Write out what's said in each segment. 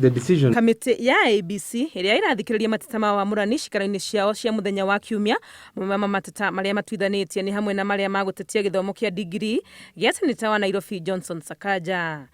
the decision. Kamiti ya IEBC iria irathikiriria mateta ma wamũrani cikaro-inĩ ciao cia muthenya wa Kiumia, mamwe mateta maria matuithanitie ni hamwe na maria magutetia githomo kia degree gia seneta wa Nairobi Johnson Sakaja.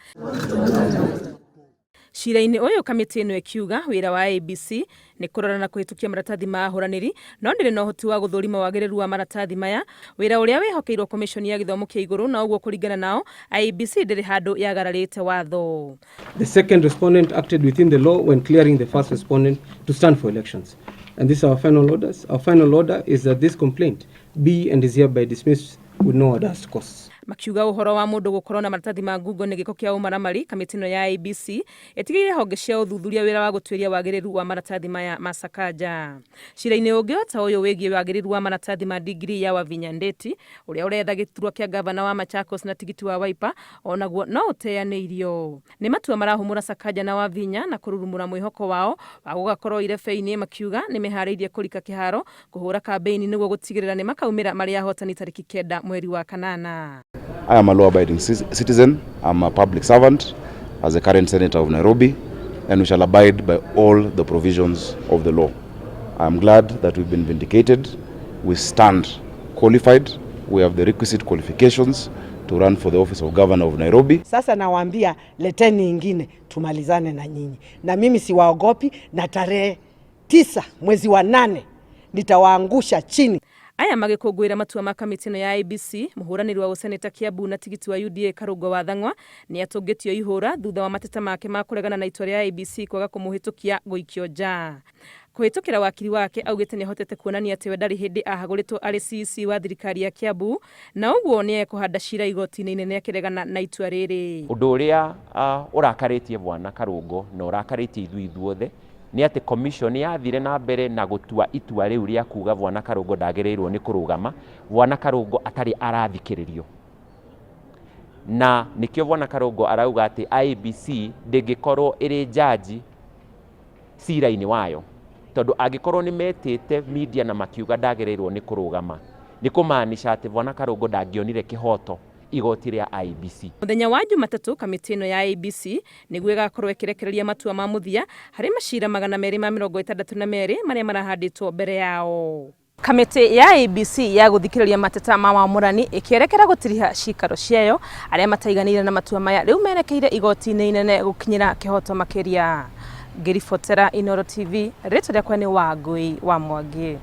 Cira-inĩ ũyũ kamĩtĩ ĩno ĩkiuga wĩra wa IEBC nĩ kũrora na kũhĩtũkia maratathi ma ahũranĩri, no ndĩrĩ na ũhoti wa gũthũrima wagĩrĩru wa maratathi maya, wĩra ũrĩa wĩhokeirwo komishoni ya gĩthomo kĩa igũrũ, na ũguo kũringana nao IEBC ndĩrĩ handũ yagararĩte watho. The second respondent acted within the law when clearing the first respondent to stand for elections. And these are our final orders. Our final order is that this complaint be and is hereby dismissed with no other costs. Makiuga uhoro wa mundu gukorwo na maratathi ma Google ni giko kia umaramari, kamiti ino ya IEBC etigeire honge cia uthuthuria wira wa gutwiria wagiriru wa maratathi maya ma Sakaja. Cira-ini ungi ta uyu wigie wagiriru wa maratathi ma degree ya Wavinya Ndeti uria uretha giturwa kia gavana wa Machakos na tigiti wa Wiper onaguo no uteyaneirio. Ni matua marahumura Sakaja na Wavinya na kururumura mwihoko wao wa gugakorwo irebe-ini. Makiuga ni mehariirie kurika kiharo kuhura kampeni niguo gutigirira ni makaumira maria hotani tariki 9 mweri wa kanana. I am a law-abiding citizen. I'm a public servant as a current senator of Nairobi, and we shall abide by all the provisions of the law. I am glad that we've been vindicated. We stand qualified. We have the requisite qualifications to run for the office of governor of Nairobi. Sasa nawaambia leteni ingine tumalizane na nyinyi. Na mimi siwaogopi, na tarehe 9 mwezi wa 8 nitawaangusha chini. Aya magikũngũĩra matua ma kamĩtĩ ĩno ya IEBC, mũhũranĩri wa ũseneta Kiambu na tigiti wa UDA Karũngo wa Thang'wa nĩ atũngĩtio ihũra thutha wa mateta make ma kũregana na itua rĩa IEBC kwaga kũmũhĩtũkia gũikio nja. Kũhĩtũkĩra wakiri wake augĩte nĩ ahotete kuonania atĩ we ndarĩ hĩndĩ ahagũrĩtwo arĩ CEC wa thirikari ya Kiambu, na ũguo nĩ ekũhanda cira igoti-inĩ inene akĩregana na itua rĩrĩ. Ũndũ ũrĩa ũrakarĩtie Bwana Karũngo na ũrakarĩtie ithuothe ni ati commission yathire na mbere na gutua itua riu ria kuga Bwana Karũngo ndagĩrĩirwo ni kurugama, Bwana Karũngo atari arathikĩrĩrio. Na nikio Bwana Karũngo arauga ati IEBC ndĩngĩkorwo ĩrĩ jaji cira-inĩ wayo, tondu angĩkorwo ni metĩte media na makiuga ndagĩrĩirwo ni kurugama, ni kũmaanisha ati Bwana Karũngo ndangĩonire kĩhoto igoti rĩa IEBC. Muthenya wa Jumatatu kamĩtĩ ĩno ya IEBC nĩguo ĩgakorwo ĩkĩrekereria matua ma mũthia harĩ macira 262 marĩa marahandĩtwo mbere yao. Kamĩtĩ ya IEBC ya gũthikĩrĩria mateta ma wamũrani ĩkĩerekera gũtiriha cikaro ciayo arĩa mataiganĩire na matua maya rĩu merekeire igoti-inĩ inene gũkinyĩra kĩhoto makĩria. Ngĩribotera Inooro TV, rĩtwa rĩakwa nĩ Wangũi wa Mwangi.